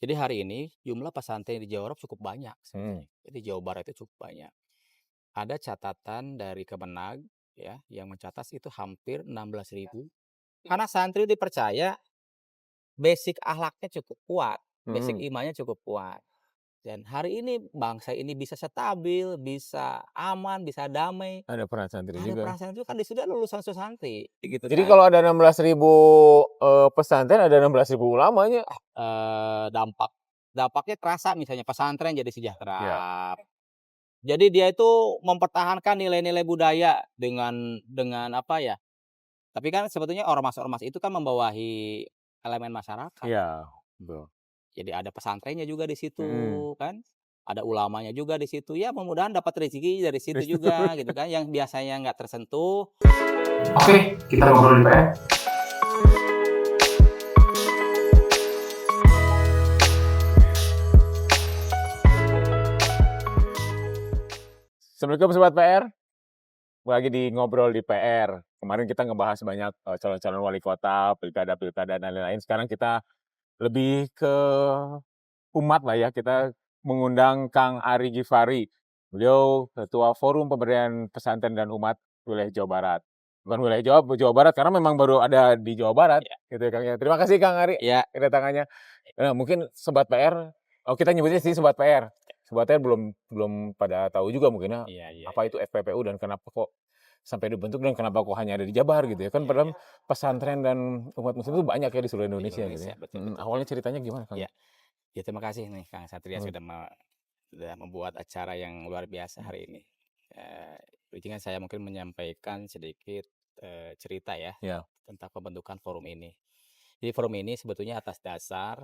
Jadi hari ini jumlah pesantren di Jawa Barat cukup banyak Hmm. sebetulnya. Jadi Jawa Barat itu cukup banyak. Ada catatan dari Kemenag ya yang mencatat itu hampir 16.000. Karena santri dipercaya basic akhlaknya cukup kuat, basic Mhm. imannya cukup kuat. Dan hari ini bangsa ini bisa stabil, bisa aman, bisa damai. Ada peran santri Ada juga. perasaan itu kan di situ ada lulusan santri gitu Jadi kan. kalau ada 16.000 pesantren, ada 16.000 ulamanya. Dampaknya terasa misalnya pesantren jadi Ya. sejahtera. Jadi dia itu mempertahankan nilai-nilai budaya dengan apa ya, tapi kan sebetulnya ormas-ormas itu kan membawahi elemen masyarakat. Iya, betul. Jadi ada pesantrennya juga di situ Mhm. kan, ada ulamanya juga di situ, ya mudah-mudahan dapat rezeki dari situ Restu. juga gitu kan, yang biasanya nggak tersentuh. Oke, kita ngobrol di PR. Assalamualaikum Sobat PR, lagi di Ngobrol di PR. Kemarin kita ngebahas banyak calon-calon wali kota, pilkada-pilkada, dan lain-lain. Sekarang kita lebih ke umat lah ya, kita mengundang Kang Ari Gifari. Beliau Ketua Forum Pemberdayaan Pesantren dan Umat Wilayah Jawa Barat. Bukan wilayah Jawa Barat, karena memang baru ada di Jawa Barat, Ya, gitu ya Kang ya. Terima kasih Kang Ari ya, kedatangannya. Mungkin Sobat PR, oh kita nyebutnya sih Sobat PR. Sobat PR belum belum pada tahu juga mungkin ya, iya iya apa iya. itu FPPU dan kenapa kok sampai dibentuk dan kenapa kok hanya ada di Jabar gitu ya. Kan padahal pesantren dan umat muslim itu banyak ya di seluruh Di Indonesia gitu Indonesia, ya. betul betul. Awalnya ceritanya gimana Kang? Ya, ya terima kasih nih Kang Satria Hmm. sudah membuat acara yang luar biasa hari ini. Izinkan saya mungkin menyampaikan sedikit, cerita ya, Ya. tentang pembentukan forum ini. Jadi forum ini sebetulnya atas dasar,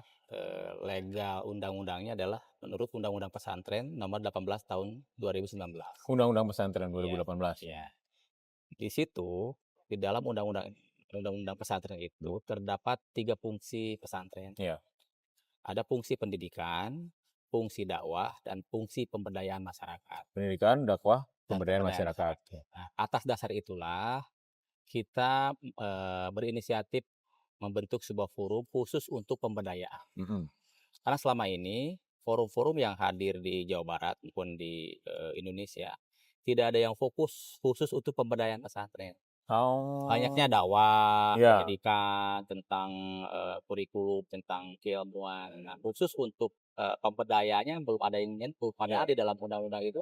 legal undang-undangnya adalah menurut Undang-Undang Pesantren Nomor 18 Tahun 2019. Undang-Undang Pesantren Iya 2018. iya. Di situ, di dalam Undang-Undang Pesantren itu terdapat 3 fungsi pesantren. Ya. Ada fungsi pendidikan, fungsi dakwah, dan fungsi pemberdayaan masyarakat. Pendidikan, dakwah, Dan pemberdayaan pemberdayaan masyarakat. masyarakat. Nah, atas dasar itulah kita, berinisiatif membentuk sebuah forum khusus untuk pemberdayaan. Mhm. Karena selama ini forum-forum yang hadir di Jawa Barat maupun di, Indonesia, tidak ada yang fokus khusus untuk pemberdayaan pesantren. Banyaknya Oh. dakwah, Ya. pendidikan, tentang, kurikulum, tentang keilmuan. Nah, khusus untuk, pemberdayaannya belum ada yang nyentuh, Ya. padahal di dalam undang-undang itu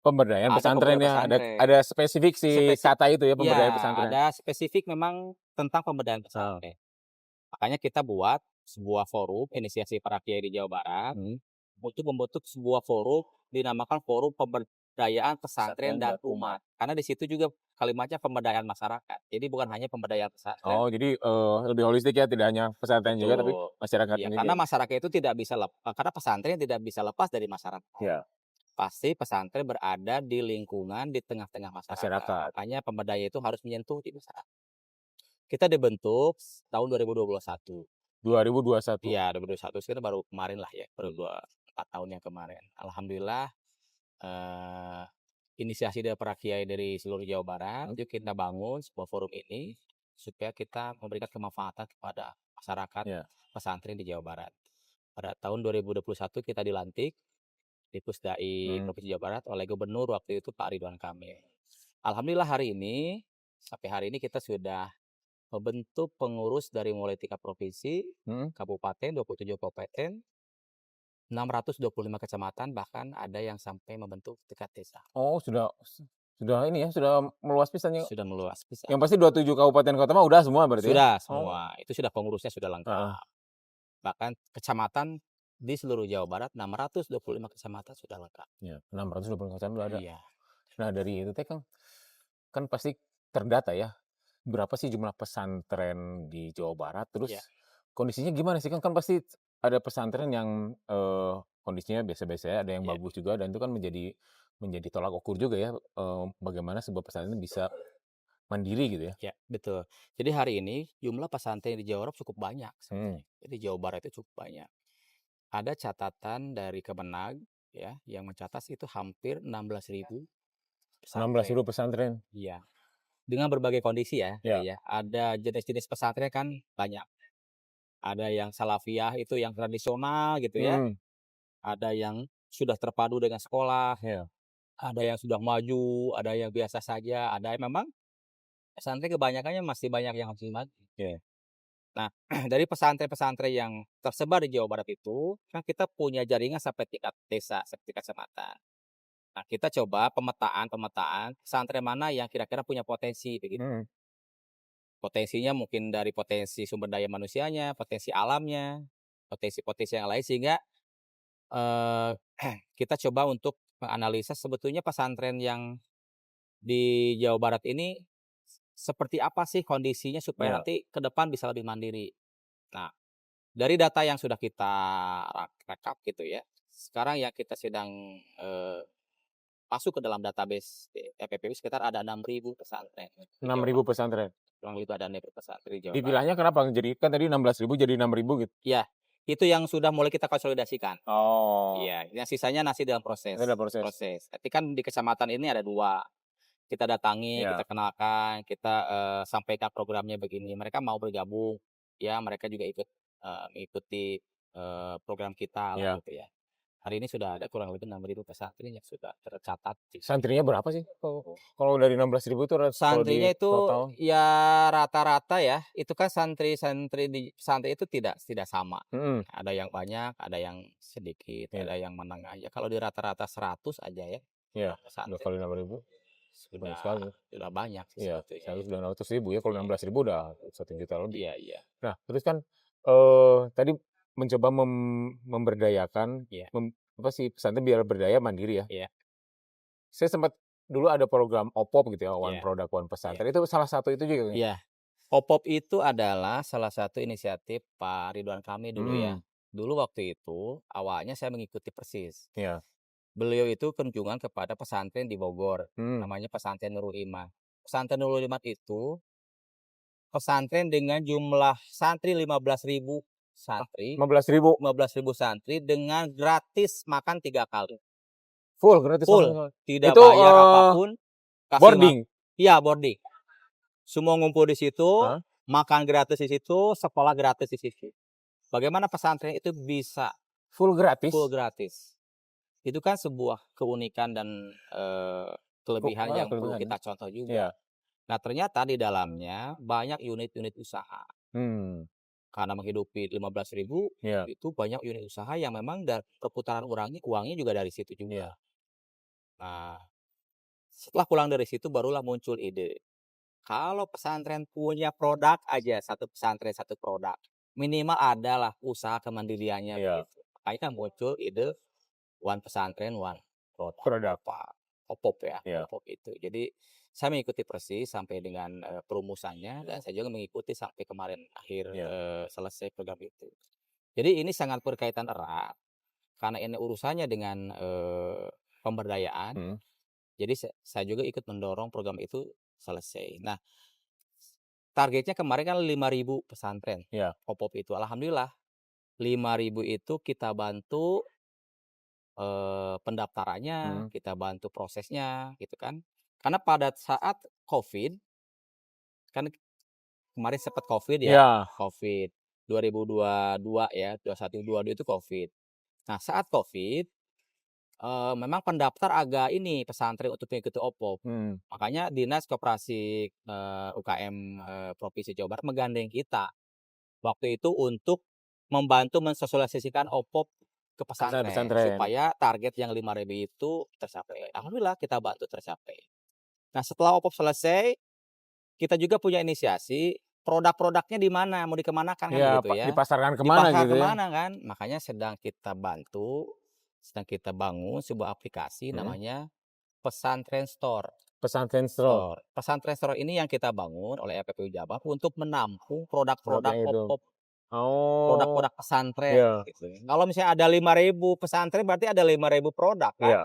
Pemberdayaan ada pesantren pemberdayaan ya, pesantren. ada spesifik si Spesif kata itu ya, pemberdayaan ya, pesantren. ada spesifik memang tentang pemberdayaan Oh. pesantren. Makanya kita buat sebuah forum inisiasi para kiai di Jawa Barat Mhm. untuk membentuk sebuah forum dinamakan Forum Pemberdayaan Pesantren Pesantren dan dan umat. Umat. Karena di situ juga kalimatnya pemberdayaan masyarakat. Jadi bukan hanya pemberdayaan pesantren. Oh, jadi, lebih holistik ya, tidak hanya pesantren juga, tapi Betul. masyarakatnya Iya, juga. karena masyarakat itu tidak bisa karena pesantren tidak bisa lepas dari masyarakat. Ya, Pasti pesantren berada di lingkungan, di tengah-tengah masyarakat. masyarakat. Makanya pemberdayaan itu harus menyentuh di masyarakat. Kita dibentuk tahun 2021. 2021. Iya, 2021 sekitar baru kemarin lah ya, baru 4 tahun yang kemarin. Alhamdulillah, eee, inisiasi dari para kiai dari seluruh Jawa Barat, Mhm. yuk kita bangun sebuah forum ini, supaya kita memberikan kemanfaatan kepada masyarakat Ya. pesantren di Jawa Barat. Pada tahun 2021 kita dilantik di Pusdai Mhm. Provinsi Jawa Barat oleh Gubernur waktu itu Pak Ridwan Kamil. Alhamdulillah hari ini, sampai hari ini kita sudah membentuk pengurus dari mulai tingkat provinsi, Mhm. kabupaten, 27 kabupaten, 625 kecamatan, bahkan ada yang sampai membentuk tingkat desa. Oh, sudah ini ya, sudah meluas pisan ya. Sudah meluas pisan. Yang pasti 27 kabupaten kota mah udah semua berarti ya? Sudah Oh. semua, itu sudah pengurusnya sudah Heeh. lengkap. Bahkan kecamatan di seluruh Jawa Barat 625 kecamatan sudah lengkap. Ya, 620 kecamatan udah ada. Iya, Nah, dari itu teh Kang, kan pasti terdata ya, berapa sih jumlah pesantren di Jawa Barat, iya, terus kondisinya gimana sih? Kan pasti ada pesantren yang, kondisinya biasa-biasa ya, ada yang iya, bagus juga dan itu kan menjadi menjadi tolak ukur juga ya, bagaimana sebuah pesantren bisa mandiri gitu ya. iya, betul. Jadi hari ini jumlah pesantren di Jawa Barat cukup banyak Hmm. sebetulnya. Jadi Jawa Barat itu cukup banyak. Ada catatan dari Kemenag ya, yang mencatat itu hampir 16.000 pesantren. 16.000 pesantren. Iya, dengan berbagai kondisi ya, Ya. ya. Ada jenis-jenis pesantren kan banyak. ada yang salafiyah itu yang tradisional gitu ya, Mhm, ada yang sudah terpadu dengan sekolah, iya, ada yang sudah maju, ada yang biasa saja, ada yang memang pesantren kebanyakannya masih banyak yang masih maju. iya. Nah, dari pesantren-pesantren yang tersebar di Jawa Barat itu, kan kita punya jaringan sampai tingkat desa, sampai tingkat kecamatan. Nah, kita coba pemetaan pesantren mana yang kira-kira punya potensi begitu. Mhm, Potensinya mungkin dari potensi sumber daya manusianya, potensi alamnya, potensi-potensi yang lain sehingga, eee, kita coba untuk menganalisa sebetulnya pesantren yang di Jawa Barat ini seperti apa sih kondisinya supaya iya, nanti ke depan bisa lebih mandiri. Nah, dari data yang sudah kita rekap gitu ya, sekarang yang kita sedang, masuk ke dalam database EPPU sekitar ada 6.000 pesantren di Jawa 6.000 Barat, pesantren. kurang lebih itu ada 6.000 pesantren di Jawa Barat. Dipilahnya kenapa? Jadi kan tadi 16.000 jadi 6.000 gitu? Iya, itu yang sudah mulai kita konsolidasikan. Oh, Iya, yang sisanya masih dalam itu ada proses proses. proses. Tapi kan di kecamatan ini ada 2, kita datangi, kita Iya, kenalkan, kita, sampaikan programnya begini, mereka mau bergabung, ya mereka juga ikut, mengikuti, program kita lah iya. gitu ya. Hari ini sudah ada kurang lebih 6.000 pesantren yang sudah tercatat di situ. Santrinya berapa sih kalau dari 16.000 itu kalau di Santrinya itu total? ya rata-rata ya, itu kan santri-santri di pesantren itu tidak tidak sama. Mhm, Ada yang banyak, ada yang sedikit, iya, ada yang menengah ya. Kalau di rata-rata 100 aja ya, iya, udah pesantren kali 6.000 banyak sudah sekali. sudah banyak sih Iya, sebetulnya ya. 100 dan 600.000 ya, kalau Iya 16.000 udah 1 juta lebih. iya iya Nah, terus kan, tadi mencoba memberdayakan, iya apa sih, pesantren biar berdaya mandiri ya. iya Saya sempat dulu ada program OPOP gitu ya, One iya Product One iya Pesantren, itu salah satu itu juga ya? iya. Popop itu adalah salah satu inisiatif Pak Ridwan Kamil dulu ya. Mhm, Dulu waktu itu awalnya saya mengikuti persis. iya, Beliau itu kunjungan kepada pesantren di Bogor, mhm, namanya Pesantren Nurul Iman. Pesantren Nurul Iman itu pesantren dengan jumlah santri 15.000 santri, 15.000 santri dengan gratis makan 3 kali, full gratis makan full, sekali. tidak Itu, bayar apapun, kasih boarding? iya boarding, semua ngumpul di situ, Heeh, makan gratis di situ, sekolah gratis di situ. Bagaimana pesantren itu bisa full full gratis? gratis? Itu kan sebuah keunikan dan, kelebihan yang perlu Kelebihan ya? kita contoh Iya, juga. Nah, ternyata di dalamnya banyak unit-unit usaha. mmm, Karena menghidupi 15.000 iya, itu banyak unit usaha yang memang perputaran uangnya juga dari situ juga. iya, Nah, setelah pulang dari situ barulah muncul ide, kalau pesantren punya produk aja, satu pesantren satu produk, minimal adalah usaha kemandiriannya iya, begitu. Makanya kan muncul ide One Pesantren One Product, produk, OPOP ya, iya, OPOP itu. Jadi saya mengikuti persis sampai dengan, perumusannya dan saya juga mengikuti sampai kemarin akhir, iya, selesai program itu. Jadi ini sangat berkaitan erat karena ini urusannya dengan, pemberdayaan, mhm, jadi saya juga ikut mendorong program itu selesai. Nah, targetnya kemarin kan 5.000 pesantren, iya, OPOP itu. Alhamdulillah 5.000 itu kita bantu, pendaftarannya, mhm, kita bantu prosesnya gitu kan. Karena pada saat Covid, kan kemarin sempat Covid ya, iya, Covid 2022 ya, 21, 22 itu Covid. Nah, saat Covid, memang pendaftar agak ini pesantren untuk mengikuti OPOP. mhm, Makanya Dinas Koperasi, UKM, Provinsi Jawa Barat menggandeng kita waktu itu untuk membantu mensosialisasikan OPOP ke pesantren, pesantren, supaya target yang 5.000 itu tercapai. Alhamdulillah kita bantu tercapai. Nah, setelah OPOP selesai, kita juga punya inisiasi, produk-produknya di mana, mau dikemanakan kan iya, begitu ya. dipasarkan ke mana Dipasar gitu ya? kemana kan, makanya sedang kita bantu, sedang kita bangun sebuah aplikasi Mhm, namanya Pesantren Store. pesantren store, Store. Pesantren Store ini yang kita bangun oleh FPU Jabar untuk menampung produk-produk produknya itu. OPOP, Oh, produk-produk pesantren iya, gitu. Kalau misalnya ada 5.000 pesantren berarti ada 5.000 produk kan. iya.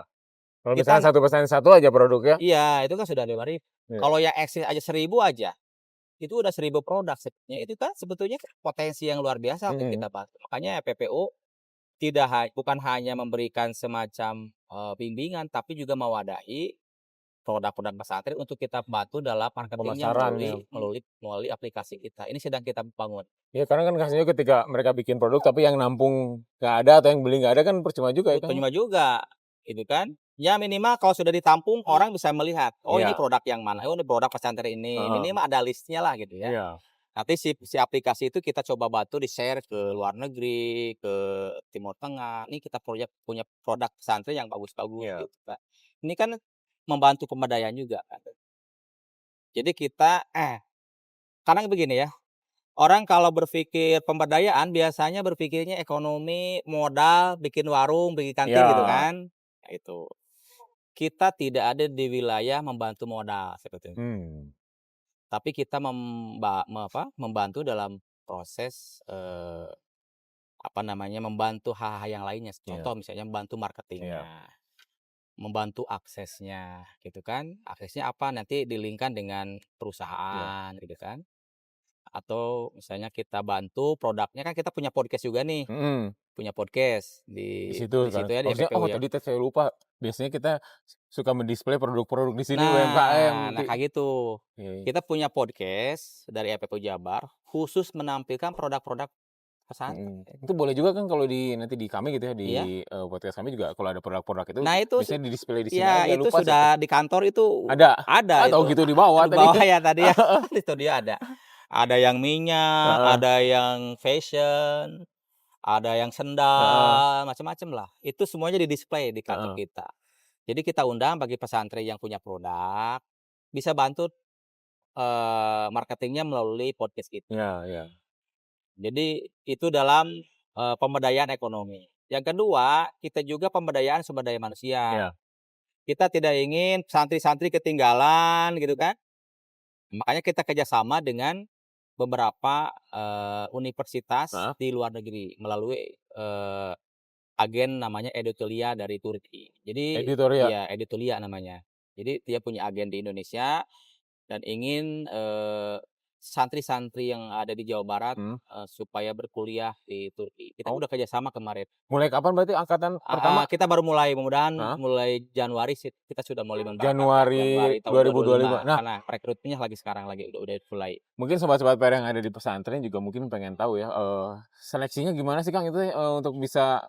Kalau misalnya Kita satu pesantren satu aja produknya, iya, itu kan sudah 5.000. iya, Kalau yang eksis aja 1.000 aja, itu udah 1.000 produk sebenarnya. Itu kan sebetulnya potensi yang luar biasa untuk mhm, kita bantu. Makanya PPU bukan hanya memberikan semacam, bimbingan tapi juga mewadahi produk-produk pesantren untuk kita bantu dalam marketingnya Pemasarannya. melalui aplikasi kita. Ini sedang kita bangun. Ya karena kan kasihannya ketika mereka bikin produk tapi yang nampung nggak ada atau yang beli nggak ada kan percuma juga ya, Kang, ya? Percuma juga, gitu kan. Ya minimal kalau sudah ditampung orang bisa melihat, oh ini Iya, produk yang mana, oh ini produk pesantren ini, heeh, minimal ada listnya lah gitu ya. iya, Nanti si aplikasi itu kita coba bantu di-share ke luar negeri, ke Timur Tengah, "Nih kita punya produk pesantren yang bagus-bagus," iya. gitu, Kak. Ini kan membantu pemberdayaan juga kan. Jadi kita karena begini ya, orang kalau berpikir pemberdayaan biasanya berpikirnya ekonomi, modal, bikin warung, bikin kantin gitu Iya, kan. Nah itu. Kita tidak ada di wilayah membantu modal sebetulnya, mmm, tapi kita membantu dalam proses, apa namanya, membantu hal-hal yang lainnya. iya, Contoh misalnya membantu iya, marketingnya, membantu aksesnya gitu kan. Aksesnya apa, nanti di-link-kan dengan iya, perusahaan gitu kan. Atau misalnya kita bantu produknya, kan kita punya podcast juga nih, mhm, punya podcast di di situ di kan. situ ya, di Harusnya FPU ya. tadi teh saya lupa, biasanya kita suka mendisplay produk-produk di sini UMKM Nah nanti kayak gitu. iya, iya, Kita punya podcast dari FPU Jabar, khusus menampilkan produk-produk mhm. pesantren. Itu boleh juga kan kalau nanti di kami gitu ya, Iya. podcast kami juga kalau ada produk-produk itu Nah itu biasanya di-display di sini ya aja, itu lupa saya tuh. sudah di kantor itu Ada? ada Ah, tahu itu, gitu di bawah di tadi. bawah ya tadi ya, di studio ada. Ada yang minyak, Heeh, ada yang fashion, ada yang heeh, sendal, macam-macam lah. Itu semuanya di-display di kantor heeh. kita. Jadi kita undang bagi pesantren yang punya produk, bisa bantu, marketing melalui podcast kita. Iya, iya, Jadi itu dalam, pemberdayaan ekonomi. Yang kedua, kita juga pemberdayaan sumber daya manusia. iya, Kita tidak ingin santri-santri ketinggalan gitu kan, makanya kita kerjasama dengan beberapa, universitas heeh, di luar negeri melalui, agen namanya Edutulia dari Turki. Jadi editorial. ya Edutulia namanya. Jadi dia punya agen di Indonesia dan ingin, santri-santri yang ada di Jawa Barat, Mhm. supaya berkuliah di Turki. Kita Oh, udah kerjasama kemarin. mulai kapan berarti angkatan pertama? Kita baru mulai, mudah-mudahan Heeh, mulai Januari sih kita sudah mulai memberangkatkan, Januari Januari tahun 2025. 2025, Nah, karena rekrutmennya lagi sekarang udah mulai. mungkin sobat-sobat PR yang ada di pesantren juga mungkin pengen tahu ya, seleksinya gimana sih Kang itu, untuk bisa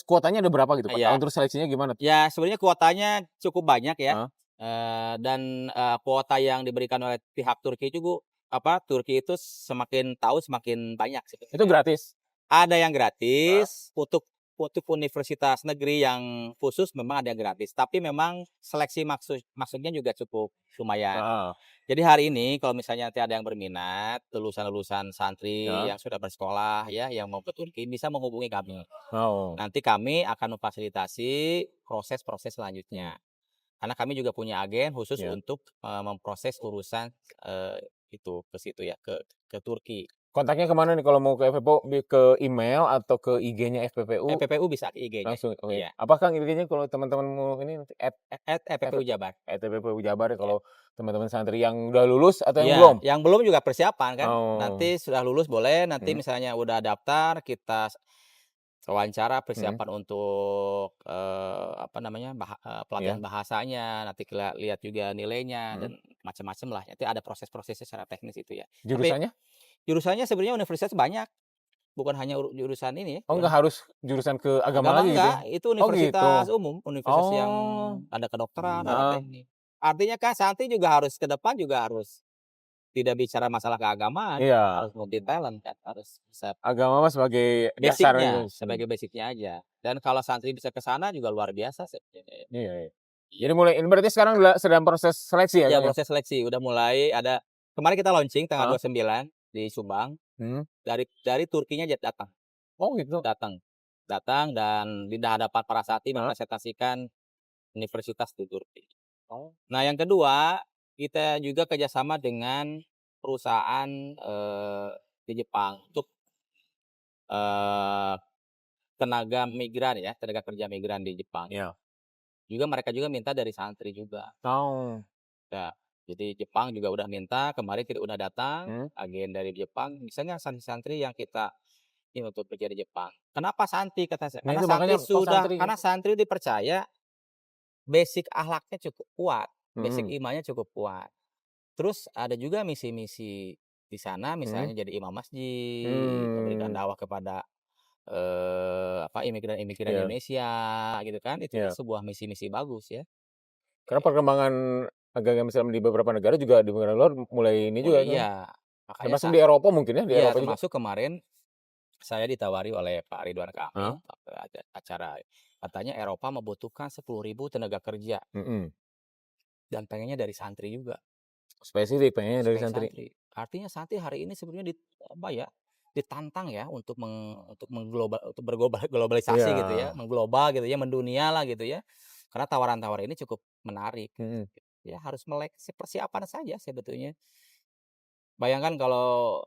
kuotanya ada berapa gitu, Pak? Iya, Untuk seleksinya gimana tuh? ya sebenarnya kuotanya cukup banyak ya, Heeh, dan, kuota yang diberikan oleh pihak Turki juga Turki itu semakin tahun semakin banyak itu sebetulnya. gratis? Ada yang Heeh, gratis, untuk universitas negeri yang khusus memang ada yang gratis, tapi memang seleksi maksudnya juga cukup lumayan. heeh, Jadi hari ini kalau misalnya nanti ada yang berminat, lulusan-lulusan santri heeh, yang sudah bersekolah ya, yang mau ke Turki bisa menghubungi kami. oh, Nanti kami akan memfasilitasi proses-proses mmm, selanjutnya. Karena kami juga punya agen khusus iya. untuk, memproses urusan, itu ke situ ya, ke Turki. Kontaknya ke mana nih kalau mau ke FPPU ke email atau ke IG-nya FPPU FPPU bisa ke IG-nya. langsung? Oke. Iya, Apa Kang IG-nya kalau teman-teman mau ini nanti @FPPU Jabar. @FPPU Jabar ya Iya. kalau teman-teman santri yang udah lulus atau yang Iya, belum? yang belum juga persiapan kan. Oh, Nanti sudah lulus boleh, nanti mhm, misalnya udah daftar, kita wawancara mhm, persiapan untuk, apa namanya, pelatihan iya, bahasanya, nanti lihat juga nilainya mhm. dan macam-macam lah. Nanti ada proses-prosesnya secara teknis itu ya. Tapi Jurusannya? jurusannya sebenarnya universitas banyak, bukan hanya jurusan ini ya, Oh nggak harus jurusan ke agama agama lagi gitu ya? enggak, itu Oh gitu? universitas umum, universitas yang Oh, ada kedokteran, ada heeh, teknik. Artinya kan santri juga harus ke depan juga harus tidak bicara masalah keagamaan, iya, harus multi talent kan, harus bisa agama mah sebagai dasarnya basic-nya, sih. sebagai basic-nya aja. Dan kalau santri bisa ke sana juga luar biasa sebenarnya. Iya, iya. Iya. Jadi mulai ini berarti sekarang sedang proses seleksi ya Iya, Kang ya? proses seleksi udah mulai ada, kemarin kita launching tanggal Heeh, 29 di Subang, mhm. dari Turkinya datang Oh gitu? datang datang dan di hadapan para santri Heeh, mempresentasikan universitas di Turki. oh, Nah yang kedua, kita juga kerjasama dengan perusahaan, di Jepang untuk, eee, tenaga kerja migran di Jepang. iya. Juga mereka juga minta dari santri juga. Oh, Ya, jadi Jepang juga udah minta, kemarin kita udah datang, mhm. agen dari Jepang, misalnya santri-santri yang kita ini untuk kerja di Jepang. Kenapa santri kata saya? Nah itu makanya kok santri Karena santri dipercaya basic akhlaknya cukup kuat, basic Mhm, imannya cukup kuat. Terus ada juga misi-misi di sana mhm, misalnya jadi imam masjid, memberikan mmm, dakwah kepada, imigran-imigran iya Indonesia gitu kan, itu kan iya. sebuah misi-misi bagus ya. Karena perkembangan agama Islam di beberapa negara juga di negara luar mulai ini juga Mulai kan, iya, makanya termasuk di Eropa mungkin ya, di iya Eropa juga? termasuk kemarin saya ditawari oleh Pak Ridwan Heeh, Kamil, ada acara katanya Eropa membutuhkan 10.000 tenaga kerja mhm, dan pengennya dari santri juga. spesifik pengennya dari Supaya santri. santri. Artinya santri hari ini sebenarnya apa ya, ditantang ya untuk globalisasi gitu ya, Iya, mengglobal gitu ya, mendunia lah gitu ya. Karena tawaran-tawaran ini cukup menarik. mhm, Ya harus melek persiapan saja sebetulnya. Bayangkan kalau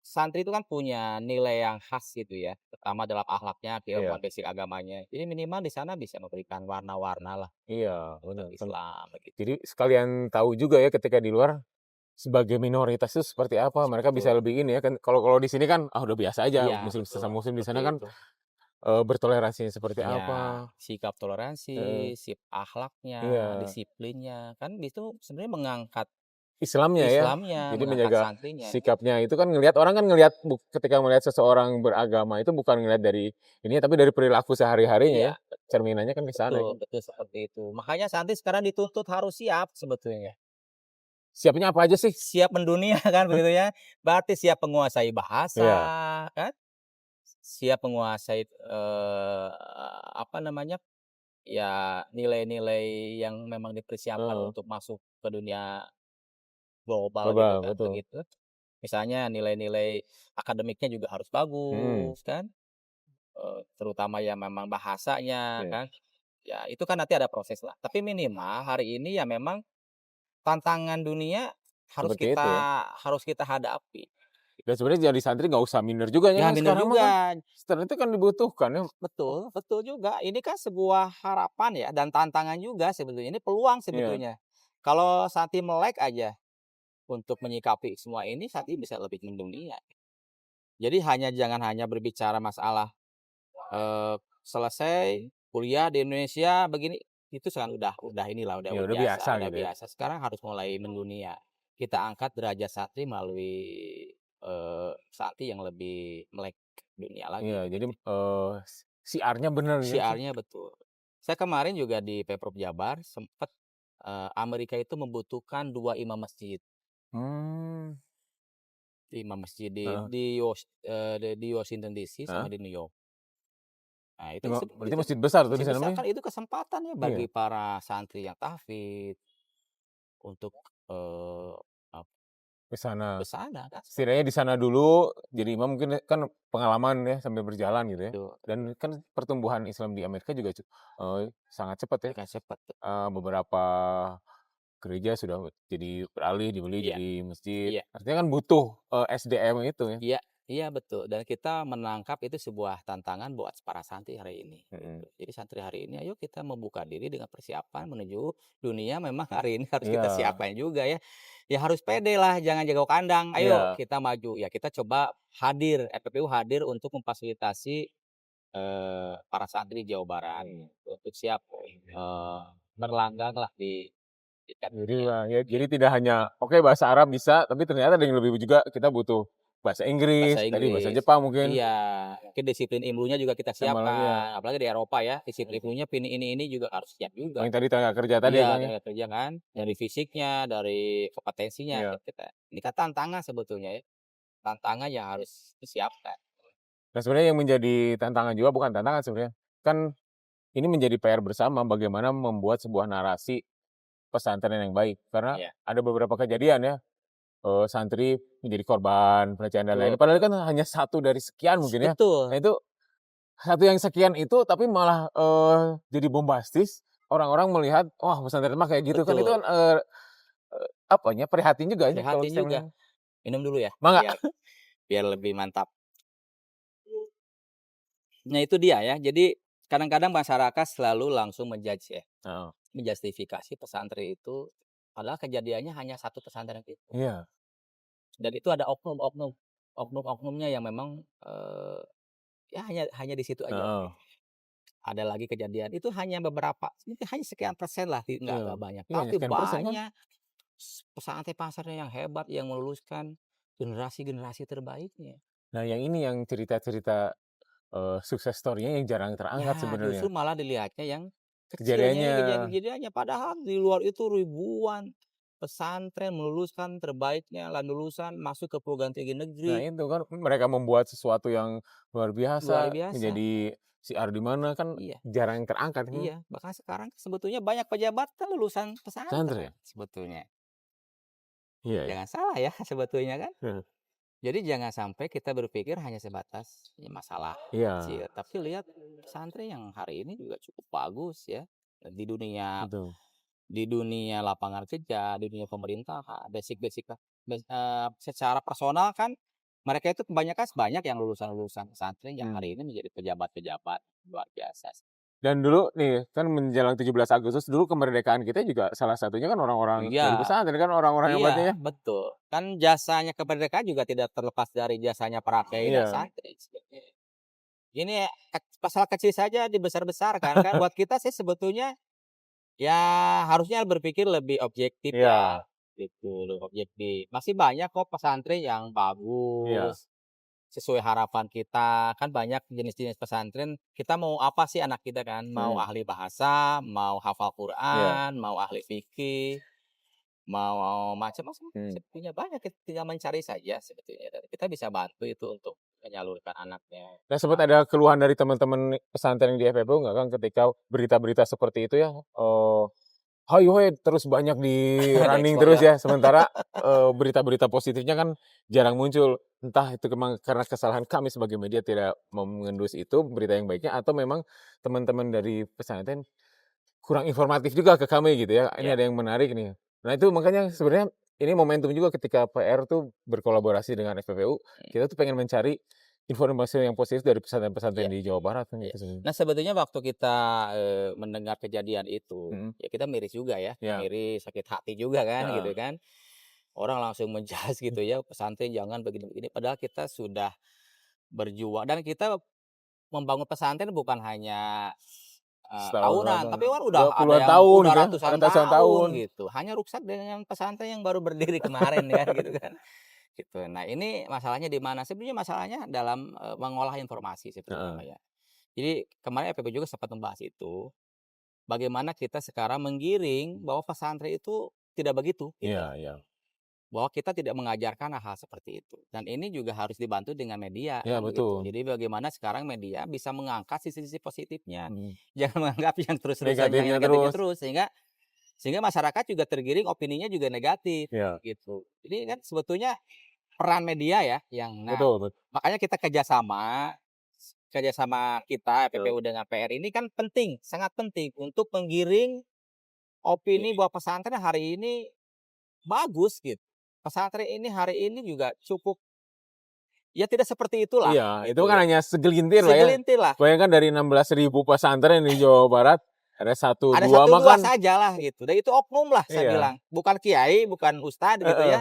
santri itu kan punya nilai yang khas gitu ya, terutama dalam akhlaknya, keilmuan iya basic agamanya. Jadi minimal di sana bisa memberikan warna-warna lah iya, untuk bener kan. Islam begitu. Jadi sekalian tahu juga ya ketika di luar, sebagai minoritas itu seperti apa, mereka bisa Betul. lebih ini ya kan, kalau kalau di sini kan, ah, udah biasa aja Iya muslim betul, sesama muslim, di seperti sana kan, itu. bertoleransinya seperti Iya, apa, sikap toleransi, heeh, akhlaknya, iya. disiplinnya, kan itu sebenarnya mengangkat Islamnya ya, Islamnya, jadi mengangkat menjaga santrinya ya. sikapnya itu kan ngelihat orang kan ngelihat ketika melihat seseorang beragama itu bukan ngelihat dari ini, tapi dari perilaku sehari-harinya ya, Iya, betul, cerminannya kan ke sana betul, kan. betul seperti itu. Makanya santri sekarang dituntut harus siap sebetulnya. Siapnya apa aja sih? Siap mendunia kan begitu ya. Berarti siap menguasai bahasa Iya, kan, siap menguasai, apa namanya, ya nilai-nilai yang memang dipersiapkan heeh, untuk masuk ke dunia global gitu global kan, betul, begitu. Misalnya nilai-nilai akademiknya juga harus mhm, bagus kan, terutama yang memang bahasanya iya, kan, ya itu kan nanti ada proses lah. Tapi minimal hari ini ya memang tantangan dunia harus seperti itu ya. harus kita hadapi. Dan sebenarnya jadi santri nggak usah minder juga ya Ya kan bener sekarang mah kan, juga, setelah itu kan dibutuhkan ya. Oh, betul betul juga. Ini kan sebuah harapan ya dan tantangan juga sebetulnya, ini peluang iya, sebetulnya. Kalau Santi melek aja untuk menyikapi semua ini, Santi bisa lebih mendunia. Jadi jangan hanya berbicara masalah selesai kuliah di Indonesia begini, itu sangat udah inilah, ya udah udah biasa biasa udah gitu ya. biasa. Sekarang harus mulai mendunia. Kita angkat derajat santri melalui, santri yang lebih melek dunia Iya, lagi, jadi, begitu. siarnya bener ya. Syiarnya betul. Saya kemarin juga di Pemprov Jabar sempet, Amerika itu membutuhkan 2 imam masjid. Mmm, Imam masjid heeh di Washington DC sama heeh. di New York. Nah Berarti itu masjid besar tuh di masjid sana besar mah ya? kan itu kesempatan ya bagi Iya. para santri yang tahfidz untuk, eee, ap Ke sana. ke sana kan seperti Setidaknya di itu. sana dulu jadi imam mungkin kan pengalaman ya sambil berjalan gitu ya. Betul, Dan kan pertumbuhan Islam di Amerika juga sangat cepat ya. mereka cepat. Beberapa gereja sudah jadi beralih, dibeli Iya jadi masjid. iya. Artinya kan butuh, SDM itu ya. Iya iya betul, dan kita menangkap itu sebuah tantangan buat para santri hari ini, Mhm. gitu. Jadi santri hari ini ayo kita membuka diri dengan persiapan menuju dunia memang hari ini harus kita Iya siapkan juga ya. Ya harus pede lah, jangan jago kandang, ayo iya. kita maju. Ya kita coba hadir, FPPU hadir untuk memfasilitasi, para santri Jawa Barat Mhm. untuk siap, berlanggang lah di tingkat Jadi dunia, ya jadi tidak hanya, oke bahasa Arab bisa, tapi ternyata ada yang lebih juga kita butuh bahasa bahasa Inggris, tadi bahasa Inggris. Jepang mungkin, Iya, mungkin disiplin ilmunya juga kita tambah lagi ya, siapkan, apalagi di Eropa ya, disiplin ilmunya ini juga harus siap oh juga. yang tadi tenaga kerja tadi ya, Iya, Kang, ya? tenaga kerja kan, dari fisiknya, dari kompetensinya Iya. ini kan tantangan sebetulnya ya, tantangan yang harus disiapkan. Nah sebenarnya yang menjadi tantangan juga bukan tantangan sebenarnya, kan ini menjadi PR bersama bagaimana membuat sebuah narasi pesantren yang baik. Karena Iya, ada beberapa kejadian ya, santri menjadi korban pelecehan dan betul lain-lain, padahal betul. kan hanya satu dari sekian mungkin ya. Nah Betul, itu, satu yang sekian itu tapi malah, jadi bombastis, orang-orang melihat, wah pesantren mah kayak gitu kan, itu betul, kan, apanya, prihatin juga ya kalau prihatin saya juga. melihat. Minum dulu ya, Mangga. biar biar lebih mantap. Nah itu dia ya, jadi kadang-kadang masyarakat selalu langsung menjudge ya, Heeh, menjustifikasi pesantren itu, padahal kejadiannya hanya satu pesantren itu. iya, Dan itu ada oknum-oknumnya yang memang, ya hanya di situ aja lah heeh. gitu. ada lagi kejadian. Itu hanya beberapa, itu hanya sekian persen lah, Iya. nggak banyak. Iya, hanya Tapi sekian persen kan? banyak pesantren-pesantren yang hebat yang meluluskan generasi-generasi terbaiknya. Nah, yang ini yang cerita-cerita, sukses story-nya yang jarang terangkat Ya, justru sebenarnya. malah dilihatnya yang kecilnya Kejadiannya ini, kejadian-kejadiannya. Padahal di luar itu ribuan pesantren meluluskan terbaiknya, lulusan masuk ke perguruan tinggi nah negeri, itu kan mereka membuat sesuatu yang luar luar biasa, biasa. menjadi syiar di mana kan Iya, jarang terangkat kan, iya. Bahkan sekarang sebetulnya banyak pejabat kan lulusan pesantren pesantren. sebetulnya. Iya ya. Jangan salah ya sebetulnya kan. Heeh. Jadi jangan sampai kita berpikir hanya sebatas ya masalah Iya, kecil, tapi lihat pesantren yang hari ini juga cukup bagus ya. Di dunia betul. lapangan kerja, di dunia pemerintahan, basic-basic secara personal kan mereka itu kebanyakan banyak yang lulusan-lulusan pesantren yang Mmm. hari ini menjadi pejabat-pejabat luar biasa sih. Dan dulu nih, kan menjelang 17 Agustus dulu kemerdekaan kita juga salah satunya kan orang-orang dari Iya, pesantren kan orang-orang hebatnya iya, ya. betul. Kan jasanya kemerdekaan juga tidak terlepas dari jasanya para kiai dan Iya, santri sebetulnya. Ini pasal kecil saja dibesar-besarkan kan buat kita sih sebetulnya ya harusnya berpikir lebih objektif ya, iya, gitu, lebih objektif. Masih banyak kok pesantren yang iya, bagus, sesuai harapan kita. Kan banyak jenis-jenis pesantren, kita mau apa sih anak kita kan, mau mhm, ahli bahasa, mau hafal iya, Quran, mau ahli fikih, mau macam-macam, mmm. sebetulnya banyak, kita tinggal mencari saja sebetulnya dan kita bisa bantu itu untuk menyalurkan anaknya. Nah, sempat ada keluhan dari teman-teman pesantren di FPBU nggak Kang, ketika berita-berita seperti itu ya, "Hayo we," terus banyak di-running Diekspos terus ya. ya, sementara, berita-berita positifnya kan jarang muncul. Entah itu memang karena kesalahan kami sebagai media tidak mengendus itu, berita yang baiknya, atau memang teman-teman dari pesantren kurang informatif juga ke kami gitu ya, ini Ya, ada yang menarik nih. Nah itu makanya sebenarnya ini momentum juga ketika PR tuh berkolaborasi dengan FPPU, kita tuh pengen mencari informasi yang positif dari pesantren-pesantren iya, di Jawa Barat kan iya. gitu sebenarnya. Nah, sebetulnya waktu kita, mendengar kejadian itu, Mhm, ya kita miris juga ya, iya, miris, sakit hati juga kan, gitu heeh, kan. Orang langsung gitu ya, pesantren jangan begini-begini, padahal kita sudah berjuang dan kita membangun pesantren bukan hanya, setahun, 2 tahunan, tahun, tapi kan udah udah ada puluhan yang tahun udah gitu ya, ratusan ratusan tahun tahun. gitu, hanya rusak dengan pesantren yang baru berdiri kemarin ya, gitu kan, gitu. Nah, ini masalahnya di mana? Sebenarnya masalahnya dalam, mengolah informasi sebetulnya, Heeh, Mbak, ya. Jadi kemarin FPP juga sempat membahas itu, bagaimana kita sekarang menggiring bahwa pesantren itu tidak begitu, gitu iya loh. iya, Bahwa kita tidak mengajarkan hal-hal seperti itu. Dan ini juga harus dibantu dengan media, iya kan begitu. betul, Jadi bagaimana sekarang media bisa mengangkat sisi-sisi positifnya. mhm, Jangan menganggap yang terus-terusan yang negatifnya negatifnya terus, terus, sehingga sehingga masyarakat juga tergiring opininya juga negatif, iya, gitu. Ini kan sebetulnya peran media ya yang nah, betul makanya kita kerjasama kita betul, FPPU dengan PR ini kan penting, sangat penting untuk menggiring opini bahwa pesantren hari ini bagus gitu. Pesantren ini hari ini juga cukup ya tidak seperti itulah iya, itu gitu kan ya. hanya segelintir lah ya, Segelintir lah, bayangkan dari 16.000 pesantren di Jawa Barat, ada satu ada 2 satu mah dua kan sajalah gitu dan itu oknum lah saya iya, bilang, bukan kiai, bukan ustad gitu heeh, ya.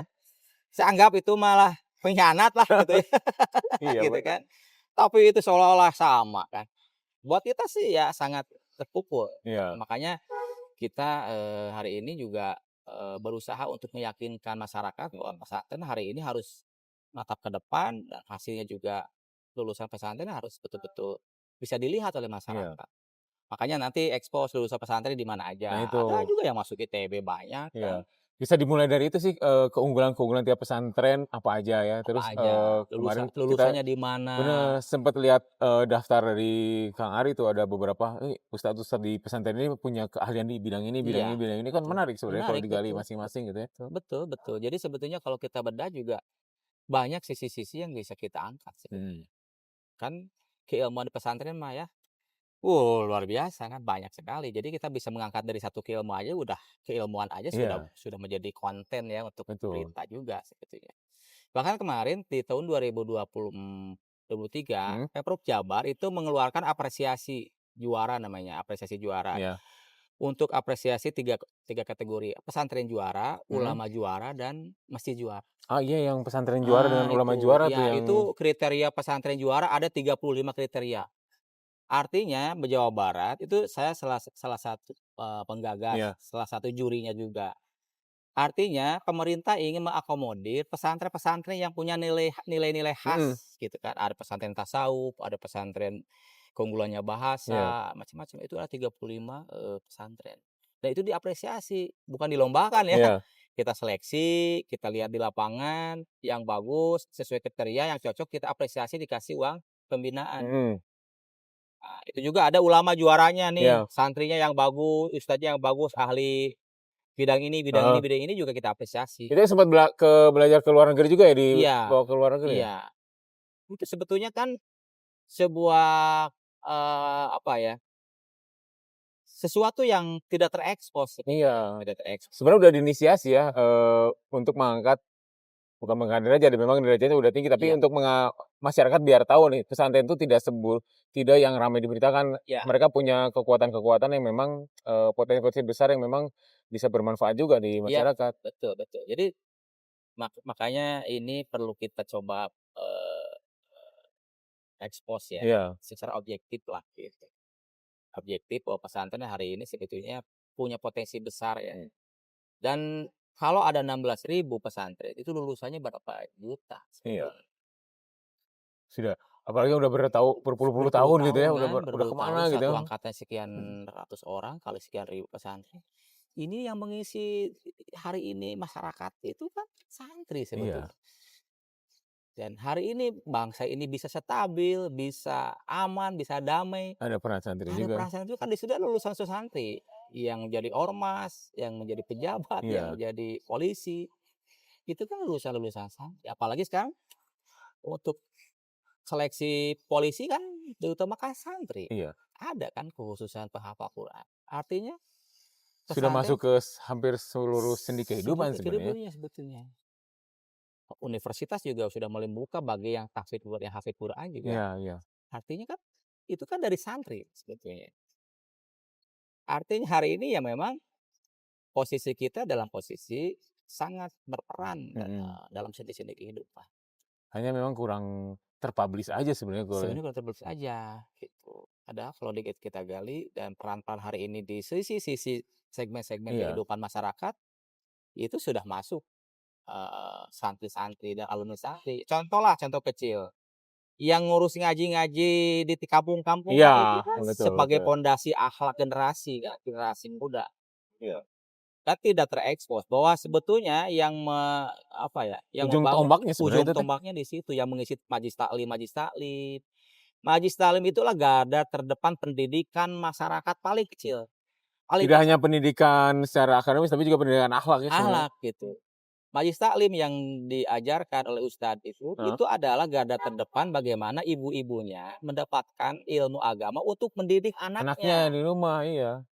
Saya anggap itu malah pengkhianat lah gitu ya, iya gitu bener, kan. Tapi itu seolah-olah sama kan. Buat kita sih ya sangat terpukul. iya Makanya kita, hari ini juga, berusaha untuk meyakinkan masyarakat bahwa pesantren hari ini harus natap ke depan dan hasilnya juga lulusan pesantren harus betul-betul bisa dilihat oleh iya. masyarakat. Makanya nanti expose lulusan pesantren di mana Nah aja. itu, Ada juga yang masuk ITB banyak kan, iya. Bisa dimulai dari itu sih, keunggulan-keunggulan tiap pesantren apa aja ya, apa terus, aja, kemarin kita lulusannya di mana. bener, sempet lihat, daftar dari Kang Ari tuh ada beberapa, ustad-ustad di pesantren ini punya keahlian di bidang ini bidang ini Iya, bidang ini, kan betul. menarik sebenarnya kalau Menarik, digali betul, masing-masing gitu ya. betul, betul. Jadi sebetulnya kalau kita bedah juga banyak sisi-sisi yang bisa kita angkat Mhm, sebetulnya. Kan keilmuan di pesantren mah ya, luar biasa kan, banyak sekali. Jadi kita bisa mengangkat dari satu keilmuan aja udah keilmuan aja iya, sudah menjadi konten ya untuk betul, berita juga sebetulnya. Bahkan kemarin di tahun 2023, mhm, Pemprov Jabar itu mengeluarkan apresiasi juara namanya, apresiasi juara. iya, Untuk apresiasi tiga tiga kategori, pesantren juara, mhm. ulama juara, dan masjid juara. Ah, iya yang pesantren juara dengan ulama Itu. juara tuh Ya, yang itu kriteria pesantren juara ada 35 kriteria. Artinya Jawa Barat itu saya salah satu, penggagas, Iya. salah satu jurinya juga. Artinya pemerintah ingin mengakomodir pesantren-pesantren yang punya nilai-nilai Mhm. khas gitu kan. Ada pesantren tasawuf, ada pesantren keunggulannya Iya. bahasa, macam-macam. Itu ada 35, pesantren. Dan itu diapresiasi, bukan dilombakan ya. Iya. Kita seleksi, kita lihat di lapangan yang bagus, sesuai kriteria yang cocok, kita apresiasi dikasih uang pembinaan. Mhm. Nah, itu juga ada ulama juaranya nih, Iya. santrinya yang bagus, ustadznya yang bagus, ahli bidang ini bidang ini Heeh. bidang ini juga kita apresiasi. Itu sempat belajar ke luar negeri juga ya, Iya, dibawa ke luar negeri ya? iya. Itu sebetulnya kan sebuah, apa ya, sesuatu yang tidak terekspos sebetulnya, Iya. tidak terekspos. Sebenarnya udah diinisiasi ya, untuk mengangkat bukan mengangkat derajat, memang derajatnya udah tinggi, tapi Iya, untuk masyarakat biar tahu nih, pesantren itu tidak yang ramai diberitakan. iya, Mereka punya kekuatan-kekuatan yang memang, potensi-potensi besar yang memang bisa bermanfaat juga di iya, masyarakat. betul betul. Jadi makanya ini perlu kita coba, expose ya, Iya. secara objektif lah gitu. Objektif bahwa pesantren hari ini sebetulnya punya potensi besar ya. Dan kalau ada 16.000 pesantren, itu lulusannya berapa juta Iya. sebetulnya. Sudah, apalagi udah berpuluh-puluh Berpuluh tahun gitu ya, tahun kan, udah berpuluh tahun, kemana gitu satu ya. angkatan sekian ratus orang kali sekian ribu pesantren. Ini yang mengisi hari ini masyarakat itu kan santri Iya, sebetulnya. Dan hari ini bangsa ini bisa stabil, bisa aman, bisa damai. ada peran santri Ada juga. perasaan itu kan di sudah lulusan santri yang menjadi ormas, yang menjadi pejabat, yang Iya. menjadi polisi. Itu kan lulusan-lulusan santri. Apalagi sekarang untuk seleksi polisi kan diutamakan santri. Iya. Ada kan kekhususan penghafal Quran. Artinya Sudah pesantren masuk ke hampir seluruh sendi kehidupan sebenarnya. sebetulnya sebetulnya. Universitas juga sudah mulai membuka bagi yang yang hafid Quran juga. Iya, iya. Artinya kan itu kan dari santri sebetulnya. Artinya hari ini ya memang posisi kita dalam posisi sangat berperan Mhm. dalam sendi-sendi kehidupan. Hanya memang kurang terpublish aja sebenarnya kalau ya. Sebenarnya kalau terbatas aja gitu. Padahal kalau kita gali dan peran-peran hari ini di sisi-sisi segmen-segmen Iya. kehidupan masyarakat, itu sudah masuk, santri-santri dan alumni santri. Contoh lah, contoh kecil, yang ngurus ngaji-ngaji di kampung-kampung Iya, kan itu kan betul sebagai betul. pondasi akhlak generasi kan, generasi muda. Iya. Kan tidak terekspos bahwa sebetulnya yang apa ya, yang Ujung membangun tombaknya sebenarnya ujung itu teh. tombaknya di situ, yang mengisi majlis taklim majlis taklim. Majlis taklim itulah garda terdepan pendidikan masyarakat paling kecil, paling Tidak hanya dasar, pendidikan secara akademis, tapi juga pendidikan akhlak ya sebenarnya. akhlak gitu. Majlis taklim yang diajarkan oleh ustadz Heeh. itu adalah garda terdepan bagaimana ibu-ibunya mendapatkan ilmu agama untuk mendidik Anaknya anaknya. di rumah, iya.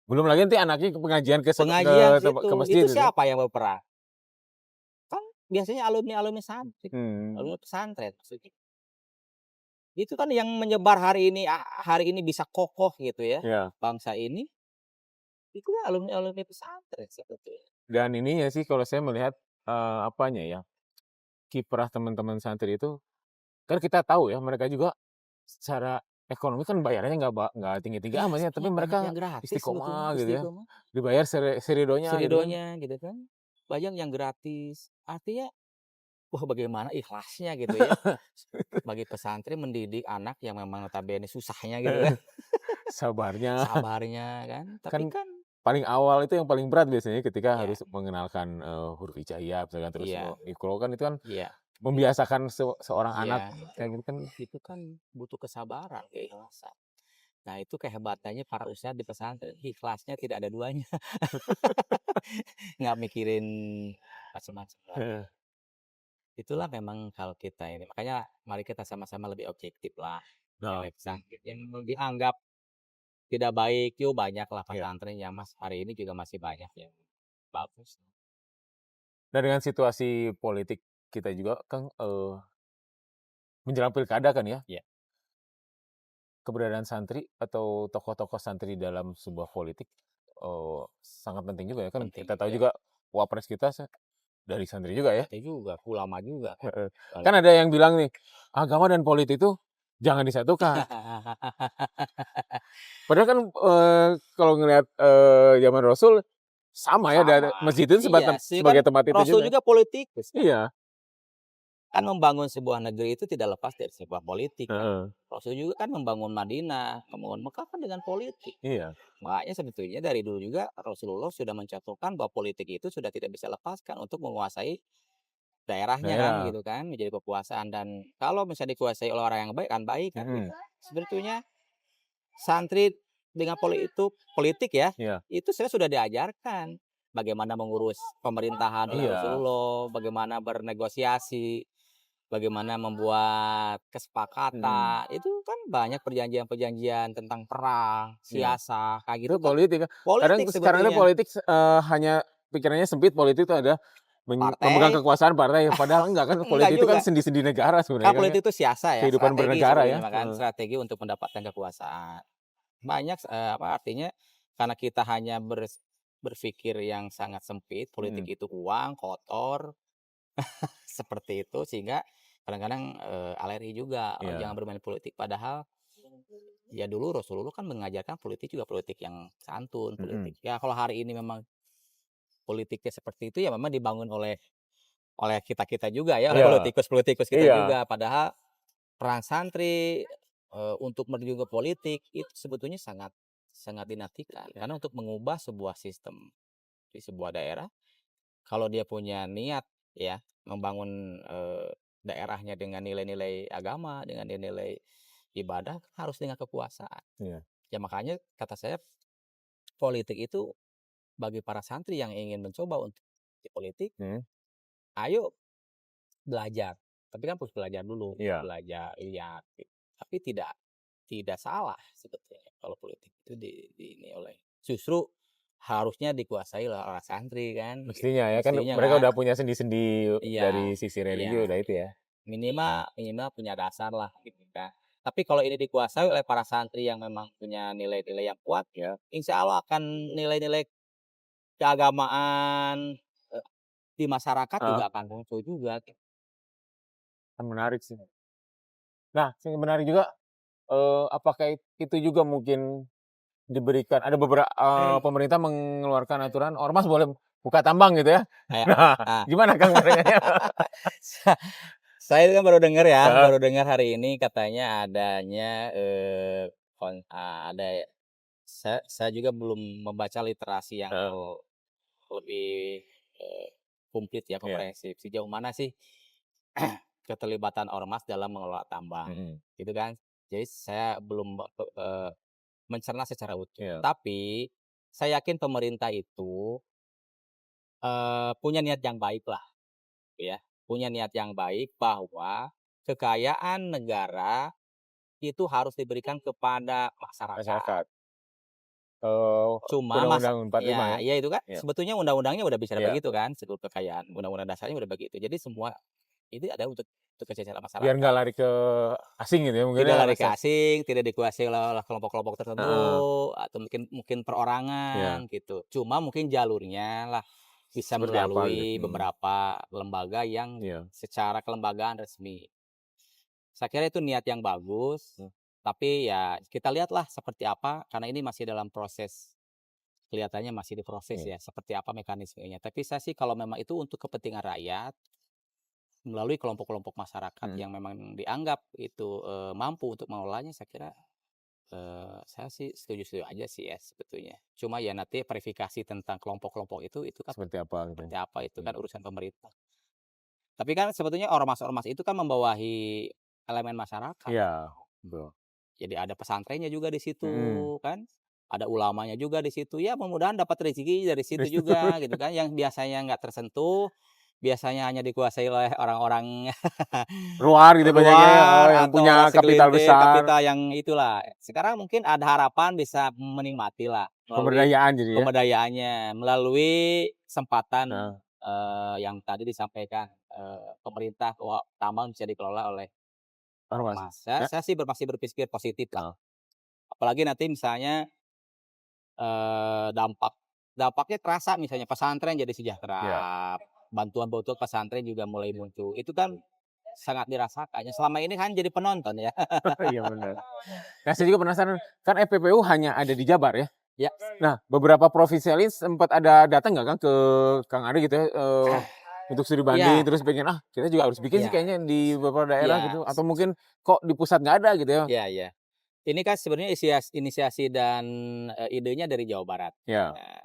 Belum lagi nanti anaknya ke pengajian Pengajian ke situ, masjid itu gitu ya. siapa yang berperan? Kan biasanya alumni-alumni santri, Hmm. alumni pesantren maksudnya. Itu kan yang menyebar hari ini bisa kokoh gitu ya, Iya. bangsa ini, itu kan alumni-alumni pesantren sebetulnya. Dan ini ya sih kalau saya melihat, apanya ya, kiprah teman-teman santri itu, kan kita tahu ya mereka juga secara ekonomi kan bayarannya nggak tinggi-tinggi Iya, amat ya, tapi sebenarnya banyak mereka yang gratis sebetulnya, istiqomah gitu ya, Istiqomah, dibayar seridonya gitu kan. Seridonya gitu kan, banyak yang gratis. Artinya, wah bagaimana ikhlasnya gitu ya, bagi pesantren mendidik anak yang memang notabene susahnya gitu kan, Sabarnya, sabarnya kan, tapi kan kan paling awal itu yang paling berat biasanya ketika iya, harus mengenalkan, huruf hijaiyah misalkan, terus, iya, iqra kan itu kan iya, membiasakan seorang anak iya, kayak gitu kan. itu kan butuh kesabaran, keikhlasan. Nah itu kehebatannya para ustadz di pesantren, ikhlasnya tidak ada duanya, nggak mikirin macam-macam lah. Heeh. Itulah memang kalau kita ini, makanya mari kita sama-sama lebih objektif lah, Nah, nilai pesantren yang dianggap tidak baik itu banyaklah iya. pesantren yang hari ini juga masih banyak yang bagus. Dan dengan situasi politik kita juga kan, menjelang pilkada kan ya, Iya, keberadaan santri atau tokoh-tokoh santri dalam sebuah politik, sangat penting juga ya kan. penting Kita tahu juga. juga wapres kita dari santri juga ya. Itu juga, ulama juga kan. Heeh. Kalau Kan ada yang bilang nih, agama dan politik itu jangan disatukan. Padahal kan, kalau ngelihat, zaman Rasul sama ya, Sama, masjid itu iya sih kan sebagai tempat itu Rasul juga. juga politikus kan. Iya, Kan membangun sebuah negeri itu tidak lepas dari sebuah politik kan. heeh, Rasul juga kan membangun Madinah, membangun Mekah kan dengan politik. iya, Makanya sebetulnya dari dulu juga Rasulullah sudah mencontohkan bahwa politik itu sudah tidak bisa lepaskan untuk menguasai daerahnya kan daerah, gitu kan, menjadi kekuasaan dan kalau misalnya dikuasai oleh orang yang baik kan baik kan gitu. mhm, Sebetulnya santri dengan politik ya, iya, itu saya sudah diajarkan bagaimana mengurus pemerintahan oleh iya, Rasulullah, bagaimana bernegosiasi, bagaimana membuat mhm, kesepakatan. Itu kan banyak perjanjian-perjanjian tentang perang, iya. siasah, kayak Itu gitu kan politik kan. Kadang politik sekarang ini sebetulnya. politik, hanya pikirannya sempit, politik itu adalah memegang Partai kekuasaan partai, padahal enggak kan, enggak politik itu kan juga. sendi-sendi negara Kan sebenarnya kan ya, politik itu siasat ya, kehidupan strategi bernegara ya, sebetulnya mah kan, heeh, strategi untuk mendapatkan kekuasaan. Banyak, artinya karena kita hanya berpikir yang sangat sempit, politik mhm, itu uang, kotor, seperti itu sehingga kadang-kadang, alergi juga, "Oh jangan iya, bermain politik." Padahal ya dulu Rasulullah kan mengajarkan politik juga politik yang santun, mhm, politik ya kalau hari ini memang politiknya seperti itu ya memang dibangun oleh oleh kita-kita juga ya, oleh iya, politikus-politikus kita iya, juga. Padahal peran santri, untuk terjun ke politik itu sebetulnya sangat sangat dinantikan. Karena untuk mengubah sebuah sistem di sebuah daerah, kalau dia punya niat ya, membangun, daerahnya dengan nilai-nilai agama, dengan nilai-nilai ibadah, harus dengan kekuasaan. iya, Ya makanya kata saya, politik itu bagi para santri yang ingin mencoba untuk di politik, mhm, ayo belajar. Tapi kan harus belajar dulu, iya, belajar, lihat, gitu. Tapi tidak salah sebetulnya kalau politik itu di ini oleh justru harusnya dikuasai oleh orang santri kan gitu, mestinya ya kan mestinya mereka kan. udah punya sendi-sendi Iya dari sisi religi iya, udah itu ya, minimal minimal punya dasar lah gitu kan. Tapi kalau ini dikuasai oleh para santri yang memang punya nilai-nilai yang kuat, ya, insya Allah akan nilai-nilai keagamaan, di masyarakat heeh, juga akan muncul juga. kan menarik sih. Nah, yang menarik juga, apakah itu juga mungkin diberikan ada pemerintah mengeluarkan aturan ormas boleh buka tambang gitu ya. Kayak Nah, ah. gimana Kang pandangannya? Saya kan baru dengar ya, Heeh, baru dengar hari ini katanya adanya, ada saya juga belum membaca literasi yang heeh, lebih, eee, komplit ya, iya, komprehensif. Sejauh mana sih keterlibatan ormas dalam mengelola tambang, mhm, gitu kan. Jadi saya belum, mencerna secara utuh. iya, Tapi saya yakin pemerintah itu, punya niat yang baik lah. Ya, punya niat yang baik bahwa kekayaan negara itu harus diberikan kepada masyarakat. masyarakat. Cuma Undang-Undang 45 ya ya? ya itu kan Iya, sebetulnya undang-undangnya udah bicara iya, begitu kan, seluruh kekayaan, undang-undang dasarnya udah begitu. Jadi semua itu ada untuk kesejahteraan biar nggak masyarakat. lari ke asing gitu ya mungkin Tidak ya lari ke rasa asing, tidak dikuasai oleh kelompok-kelompok tertentu, heeh, atau mungkin mungkin perorangan iya, gitu. Cuma mungkin jalurnya lah bisa seperti apa gitu? melalui Mhm, beberapa lembaga yang iya, secara kelembagaan resmi. Saya kira itu niat yang bagus, mmm, tapi ya kita lihatlah seperti apa, karena ini masih dalam proses, kelihatannya masih diproses iya, ya, seperti apa mekanismenya. Tapi saya sih kalau memang itu untuk kepentingan rakyat, melalui kelompok-kelompok masyarakat mhm, yang memang dianggap itu, mampu untuk mengelolanya, saya kira, saya sih setuju-setuju aja sih ya sebetulnya. Cuma ya nanti verifikasi tentang kelompok-kelompok itu kan seperti apa gitu ya? seperti apa, itu kan Iya, urusan pemerintah. Tapi kan sebetulnya ormas-ormas itu kan membawahi elemen masyarakat. iya, betul, Jadi ada pesantrennya juga di situ mhm, kan, ada ulamanya juga di situ, ya mudah-mudahan dapat rezeki dari situ terus juga gitu kan, yang biasanya nggak tersentuh, biasanya hanya dikuasai oleh orang-orang luar gitu banyaknya ya, oh luar yang atau orang punya kapital segelintir besar, kapital yang itulah. Sekarang mungkin ada harapan bisa menikmatilah melalui pemberdayaan jadi ya? pemberdayaannya, melalui kesempatan, Heeh, yang tadi disampaikan, pemerintah bahwa tambang bisa dikelola oleh ormas? ormas. Saya Ya? saya sih masih berpikir positif lah. Heeh, Apalagi nanti misalnya, dampaknya terasa misalnya pesantren jadi iya, sejahtera, bantuan-bantuan pesantren juga mulai muncul. Itu kan sangat dirasakannya. Selama ini kan jadi penonton ya. Iya benar. Nah, saya juga penasaran, kan FPPU hanya ada di Jabar ya? Ya, Nah, beberapa provinsi lain sempat ada datang nggak Kang ke Kang Ade gitu ya, untuk studi banding, iya, terus pengen, kita juga harus bikin sih iya, kayaknya di beberapa daerah iya, gitu, atau mungkin kok di pusat nggak ada gitu ya? iya, iya. Ini kan sebenarnya inisiasi dan, idenya dari Jawa Barat. Ya, Nah,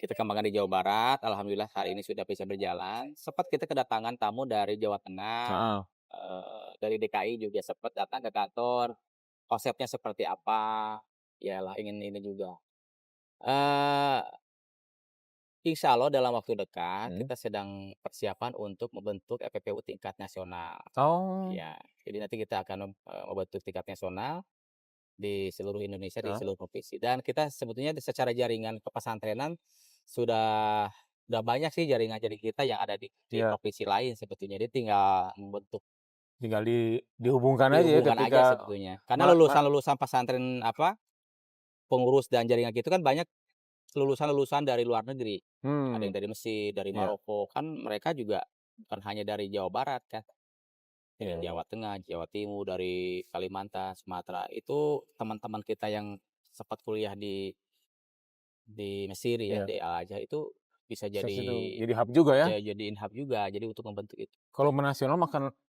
kita kembangkan di Jawa Barat, alhamdulillah hari ini sudah bisa berjalan. Sempat kita kedatangan tamu dari Jawa Tengah, heeh, dari DKI juga sempat datang ke kantor, konsepnya seperti apa, yalah ingin ini juga. Eee, Insyaallah dalam waktu dekat mhm. kita sedang persiapan untuk membentuk FPPU tingkat nasional. Oh, Ya, jadi nanti kita akan, membentuk tingkat nasional di seluruh Indonesia, di heeh, seluruh provinsi. Dan kita sebetulnya secara jaringan kepesantrenan sudah sudah banyak sih jaringan-jaringan kita yang ada di iya, provinsi lain sebetulnya. Dia tinggal membentuk tinggal dihubungkan aja ya dihubungkan aja ketika sebetulnya. Karena ma ma lulusan-lulusan pesantren pengurus dan jaringan gitu kan banyak lulusan-lulusan dari luar negeri. Ada yang hmm, dari Mesir, dari iya, Maroko, kan mereka juga bukan hanya dari Jawa Barat kan, dari iya, iya, Jawa Tengah, Jawa Timur, dari Kalimantan, Sumatera. Itu teman-teman kita yang sempat kuliah di Mesir ya, iya, di Al Azhar itu bisa bisa jadi situ jadi hub juga ya? jadiin hub juga, jadi untuk membentuk itu. Kalau menasional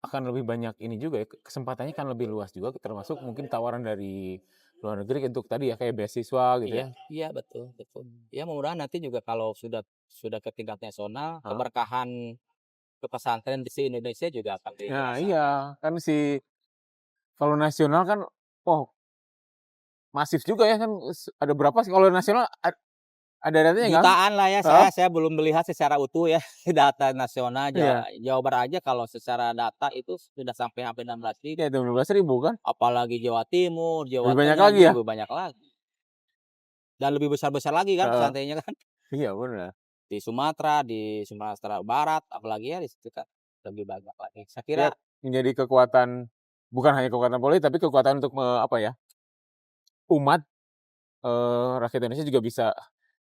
akan lebih banyak ini juga ya, kesempatannya kan lebih luas juga, termasuk mungkin tawaran dari luar negeri untuk tadi ya, kayak beasiswa gitu Iya, ya? iya betul, betul. Ya mudah-mudahan nanti juga kalau sudah ke tingkat nasional, Heeh. keberkahan ke pesantren di se-Indonesia juga akan Nah dirasakan. iya, kan kalau nasional kan, oh masif juga ya kan, ada berapa sih kalau nasional ada datanya nggak, Kang? Jutaan lah ya, Heeh, saya belum melihat secara utuh ya, data nasional iya, Jawa Barat aja kalau secara data itu sudah sampai hampir iya 16.000, 12.000 kan? apalagi Jawa Timur, Jawa Lebih banyak Tengah lagi itu ya? lebih banyak lagi, dan lebih besar-besar lagi kan Heeh, pesantrennya kan, iya bener. di Sumatera Barat, apalagi ya di situ kan lebih banyak lagi. Saya kira Ya menjadi kekuatan, bukan hanya kekuatan politik, tapi kekuatan untuk apa ya, umat, rakyat Indonesia juga bisa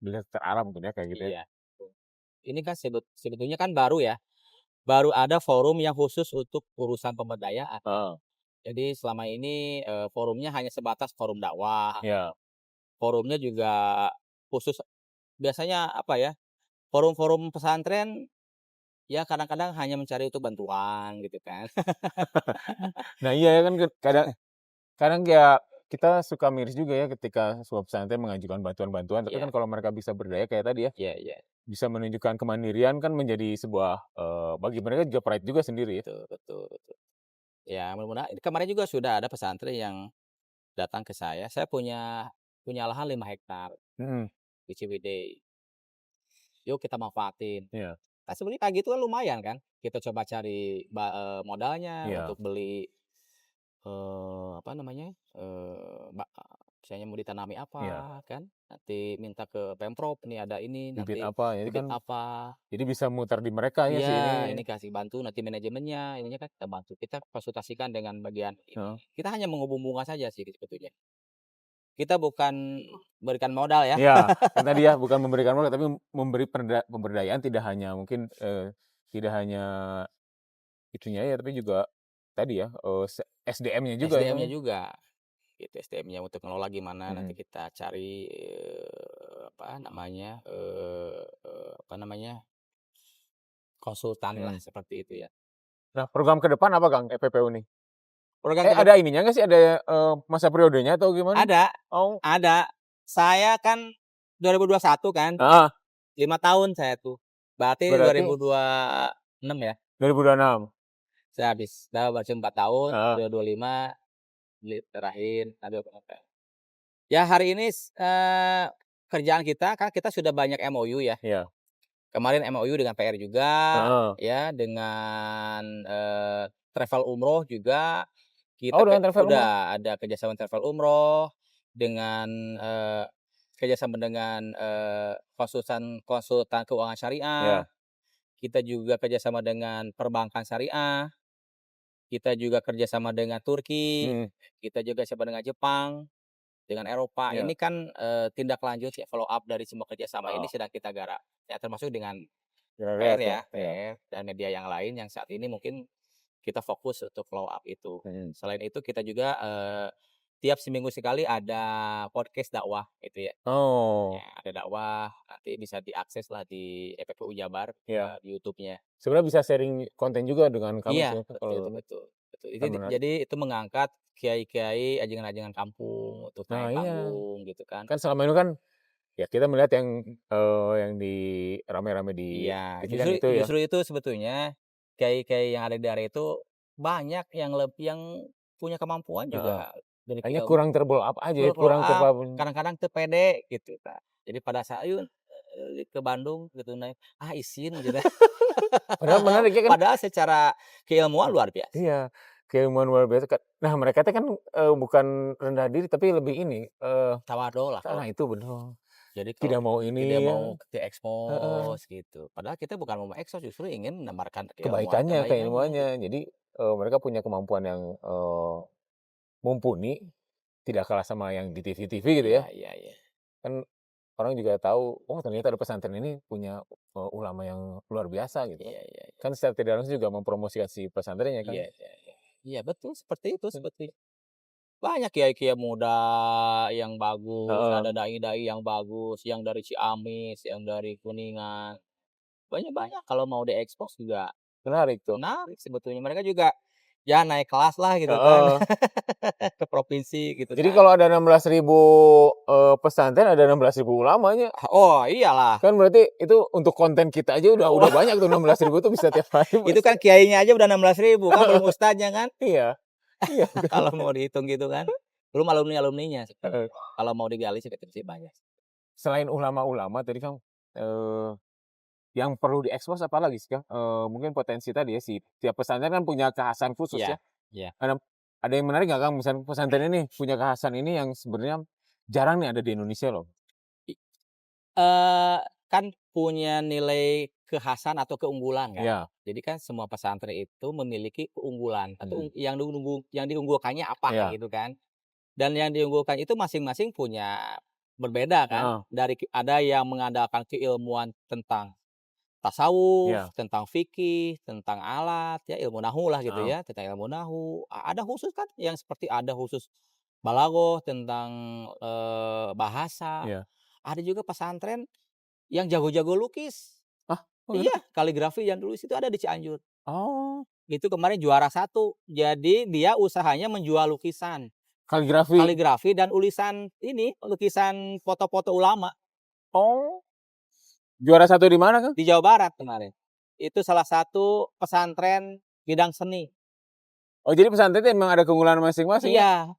melihat terarah mungkin ya, kayak gitu ya? iya, ini kan sebetulnya kan baru ya, baru ada forum yang khusus untuk urusan pemberdayaan. Heeh, Jadi selama ini, forumnya hanya sebatas forum dakwah, iya. forumnya juga khusus biasanya apa ya, forum-forum pesantren ya kadang-kadang hanya mencari untuk bantuan gitu kan. Nah iya ya kan kadang kadang ya kita suka miris juga ya ketika sebuah pesantren mengajukan bantuan-bantuan, tapi kan Iya, kalau mereka bisa berdaya kayak tadi ya, iya, iya, bisa menunjukkan kemandirian kan menjadi sebuah, bagi mereka juga pride juga sendiri ya. betul, betul, betul. Ya mudah-mudahan kemarin juga sudah ada pesantren yang datang ke saya punya punya lahan 5 hektar Mhm, di Ciwidey, yuk kita manfaatin. iya, Nah sebenarnya kayak gitu kan lumayan kan, kita coba cari modalnya iya, untuk beli apa namanya, misalnya mau ditanami iya, apa kan, nanti minta ke Pemprov, "Nih ada ini, bibit nanti apa, jadi bibit kan apa." jadi bisa muter di mereka ya si Iya, ini, ini kasih bantu nanti manajemennya, ininya kan kita bantu, kita konsultasikan dengan bagian heeh. ini. Kita hanya menghubung-hubungkan saja sih sebetulnya. Kita bukan berikan modal ya. Iya, kan tadi ya bukan memberikan modal tapi memberi pemberdayaan, tidak hanya mungkin, tidak hanya itunya ya, tapi juga tadi ya, SDM-nya juga ya SDM-nya mungkin? juga, gitu, SDM-nya untuk ngelola gimana nanti Mhm, kita cari, apa namanya, apa namanya, konsultan lah mhm. seperti itu ya. Nah, program ke depan apa Kang, FPPU nih? Program ke Ada ininya nggak sih, ada, masa periodenya atau gimana? Ada, Oh, ada. Saya kan 2021 kan, heeh, 5 tahun saya tuh. Berarti berarti 2026 ya, 2026? saya habis. Saya baru 4 tahun, Heeh, 2025 terakhir, nah 2024. Ya hari ini kerjaan kita kan kita sudah banyak MOU ya. iya, Kemarin MOU dengan PR juga, heeh. ya dengan, travel umroh juga, Oh, kita dengan travel umroh? udah ada kerjasama travel umroh, dengan, kerjasama dengan, konsultan konsultan keuangan syariah, Iya, kita juga kerjasama dengan perbankan syariah, kita juga kerjasama dengan Turki, mhm, kita juga kerjasama dengan Jepang, dengan Eropa. Ini iya, kan, tindak lanjut ya follow up dari semua kerjasama ini heeh, sedang kita garap, ya termasuk dengan kira-kira PR tuh, ya, iya. PR dan media yang lain yang saat ini mungkin kita fokus untuk follow up itu. Mhm. Selain itu kita juga, tiap seminggu sekali ada podcast dakwah gitu ya. Oh, Ya, ada dakwah, nanti bisa diakses lah di FPPU Jabar, iya. di YouTube-nya. Sebenarnya bisa sharing konten juga dengan kami Iya, sih, betul itu kalau betul, betul. Itu kan menarik. jadi itu mengangkat kiai-kiai, ajengan-ajengan kampung untuk Nah naik iya, panggung gitu kan. kan selama ini kan, ya kita melihat yang di rame-rame di Iya, TV kan justru itu ya. justru itu sebetulnya kiai-kiai yang ada di daerah itu banyak yang punya kemampuan Heeh. juga dari Hanya ilmu kurang ter-blow up aja ya, follow kurang up, terbangun. kadang-kadang teu pede gitu, Kak. Jadi pada saat, "Ayo, ke Bandung," gitu naik, "Ah, izin," gitu. Padahal menarik ya kan. Padahal secara keilmuan luar biasa. Iya, keilmuan luar biasa nah mereka teh kan, bukan rendah diri tapi lebih ini, Tawadhu lah kalau nah itu bener, jadi kalau tidak mau tidak ini ya, mau heeh, diekspos gitu. Padahal kita bukan mau mengekspos, justru ingin menamarkan keilmuan kebaikannya, kebaikannya keilmuannya. gitu. Jadi, mereka punya kemampuan yang, mumpuni, tidak kalah sama yang di TV-TV gitu ya. Iya iya iya. Kan orang juga tahu, oh ternyata ada pesantren ini punya, ulama yang luar biasa gitu. Iya iya iya. Kan secara tidak langsung juga mempromosikan si pesantrennya kan. Iya iya iya. Iya betul seperti itu, seperti banyak kiai-kiai muda yang bagus, Heeh, ada dai-dai yang bagus, yang dari Ciamis, yang dari Kuningan, banyak-banyak kalau mau diekspos juga menarik tuh. menarik sebetulnya. Mereka juga ya naik kelas lah gitu kan, Heeh. ke provinsi gitu Jadi kan. kalau ada 16.000 pesantren, ada 16.000 ulamanya. Oh iyalah, Kan berarti itu untuk konten kita aja udah wah banyak tuh 16.000 tuh bisa tiap hari itu kan pasti. kiainya aja udah 16.000 kan belum ustadznya kan, Iya, iya kan. kalau mau dihitung gitu kan. Belum alumni-alumninya sebenarnya. Heeh. Kalau mau digali sih banyak. Selain ulama-ulama tadi Kang, yang perlu diekspos apalagi sih Kang? Mungkin potensi tadi ya, si tiap pesantren kan punya kekhasan khusus Iya ya. iya. Ada yang menarik nggak Kang, misalnya pesantren ini punya kekhasan ini yang sebenarnya jarang nih ada di Indonesia loh? I eee, kan punya nilai kekhasan atau keunggulan kan. Iya, Jadi kan semua pesantren itu memiliki keunggulan atau mhm, yang diunggulkannya apa iya, gitu kan. Dan yang diunggulkan itu masing-masing punya berbeda kan. heeh, Ada yang mengandalkan keilmuan tentang tasawuf, iya, tentang fikih, tentang alat, ya ilmu nahu lah gitu heeh, ya, tentang ilmu nahu. Ada khusus kan yang seperti ada khusus balaghah tentang, bahasa. iya. Ada juga pesantren yang jago-jago lukis. Ah, oh gitu? Iya, kaligrafi yang dulu itu ada di Cianjur. Oh, Itu kemarin juara satu. Jadi dia usahanya menjual lukisan, kaligrafi? kaligrafi dan lukisan foto-foto ulama Oh, juara satu di mana Kang? di Jawa Barat kemarin. Itu salah satu pesantren bidang seni. Oh jadi pesantren itu emang ada keunggulan masing-masing ya? Iya,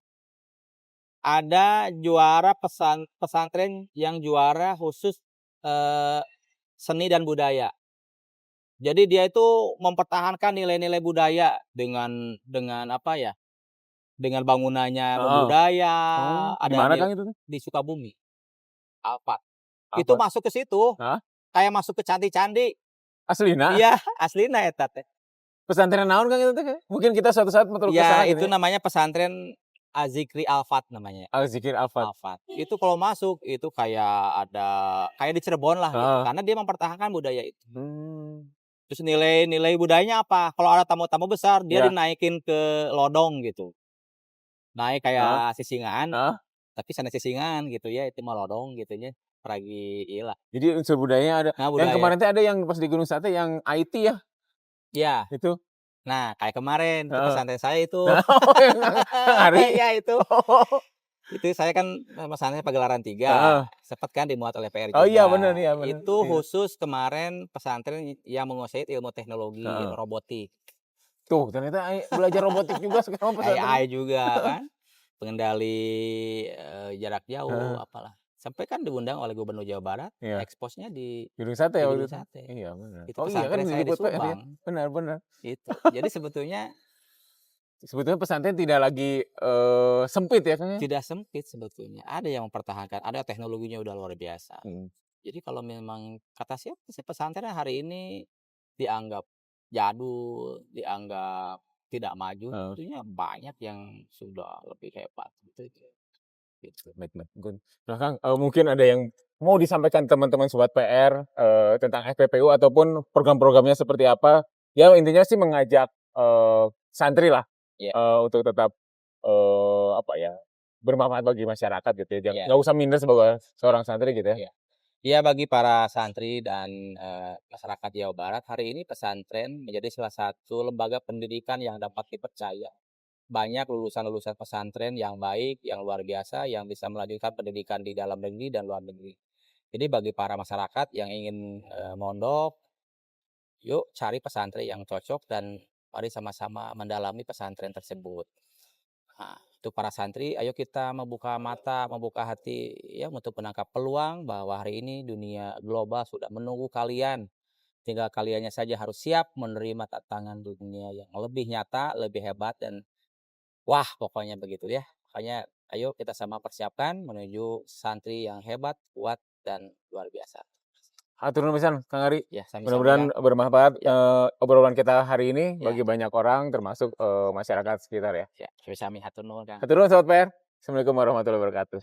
ada juara pesantren yang juara khusus, eee, seni dan budaya. Jadi dia itu mempertahankan nilai-nilai budaya dengan apa ya, dengan bangunannya Heeh. berbudaya, Oh, di ada mana Kang itu tuh? di Sukabumi, Alphard. Itu Apa? masuk ke situ, Heeh? kayak masuk ke candi-candi. Aslina? Iya, aslina eta teh. Pesantren naon Kang itu teh, Kang? Mungkin kita suatu saat metruk ke sana Iya, gitu itu ya? namanya pesantren Az-Zikri Alphard namanya, Al-Zikir Alfat. Alphard. Itu kalau masuk, itu kayak di Cirebon lah gitu, Heeh. karena dia mempertahankan budaya itu. Mmm, Terus nilai-nilai budayanya apa, kalau ada tamu-tamu besar, dia iya, dinaikin ke lodong gitu. Naik heeh, kayak sisingan, heeh. tapi sana sisingan gitu ya, itu mah lodong gitu nya, peragi ieulah. Jadi unsur budayanya ada. Nah Yang budaya kemarin teh ada yang pas di Gunung Sate yang IT ya, iya, itu? nah kayak kemarin itu Heeh. pesantren saya itu. Nah, oh yang Ari? Iya itu. Oh, Itu saya kan, pesantren Pagelaran 3 heeh. sempet kan dimuat oleh PR Oh iya bener juga. iya bener, Itu iya. khusus kemarin pesantren yang menguasai ilmu teknologi, Heeh. robotik. Tuh ternyata belajar robotik juga sekarang pesantrennya. AI juga kan, pengendali, jarak jauh, Heeh, apalah. Sampai kan diundang oleh Gubernur Jawa Barat, iya. eksposnya Gunung Sate di ya waktu Gedung itu? Sate. Iya bener. Itu Oh iya kan pesantren saya di diliput PR ya? Subang, Benar bener. itu. Jadi sebetulnya Sebetulnya pesantren tidak lagi, sempit ya Kang ya? tidak sempit sebetulnya, ada yang mempertahankan, ada teknologinya udah luar biasa. Mhm. Jadi kalau memang kata siapa sih pesantren hari ini dianggap jadul, dianggap tidak maju, Heeh. sebetulnya banyak yang sudah lebih hebat gitu gitu. Baik baik, good. Nah Kang, mungkin ada yang mau disampaikan teman-teman sobat PR, tentang FPPU ataupun program-programnya seperti apa? Ya intinya sih mengajak santri lah, Iya untuk tetap, apa ya, bermanfaat bagi masyarakat gitu ya, iya nggak usah minder sebagai seorang santri gitu ya. iya. Iya, bagi para santri dan, masyarakat Jawa Barat, hari ini pesantren menjadi salah satu lembaga pendidikan yang dapat dipercaya. Banyak lulusan-lulusan pesantren yang baik, yang luar biasa, yang bisa melanjutkan pendidikan di dalam negeri dan luar negeri. Jadi bagi para masyarakat yang ingin, mondok, yuk cari pesantren yang cocok dan mari sama-sama mendalami pesantren tersebut. Nah, untuk para santri, ayo kita membuka mata, membuka hati ya untuk menangkap peluang bahwa hari ini dunia global sudah menunggu kalian. Tinggal kaliannya saja harus siap menerima tantangan dunia yang lebih nyata, lebih hebat dan wah pokoknya begitu ya. Makanya ayo kita sama persiapkan menuju santri yang hebat, kuat dan luar biasa. Hatur nuhun pisan Kang Ari, Ya, sami-sami Kang. mudah-mudahan bermanfaat, Ya, obrolan kita hari ini ya, bagi banyak orang termasuk, masyarakat sekitar ya. ya, sami-sami hatur nuhun Kang. Hatur nuhun Sobat PR, assalamualaikum warahmatullahi wabarakatuh.